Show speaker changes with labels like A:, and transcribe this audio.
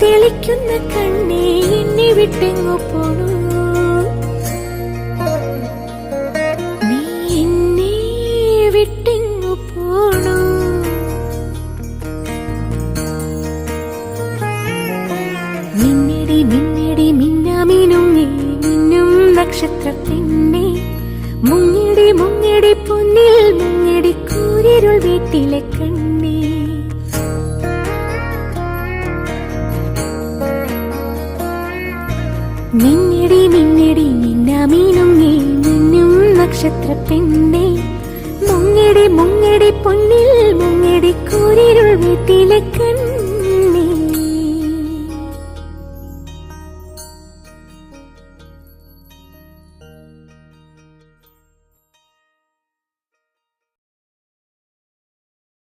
A: തെളിക്കുന്ന കണ്ണേ എന്നെ വിട്ടെങ്ങു പോണു, നീ എന്നെ വിട്ടെങ്ങു പോണു. മിന്നടി മിന്നടി മിന്നാമിനുങ്ങി മിന്നും നക്ഷത്ര പെണ്ണെ, മുങ്ങിടി മുങ്ങിടി പൊന്നിൽ മുങ്ങിടി കൂരിരുൾ വീട്ടിലെ കണ്ണേ. മിന്നടി മിന്നടി മിന്നാമിനുങ്ങി മിന്നും നക്ഷത്ര പെണ്ണെ, മുങ്ങിടി മുങ്ങിടി പൊന്നിൽ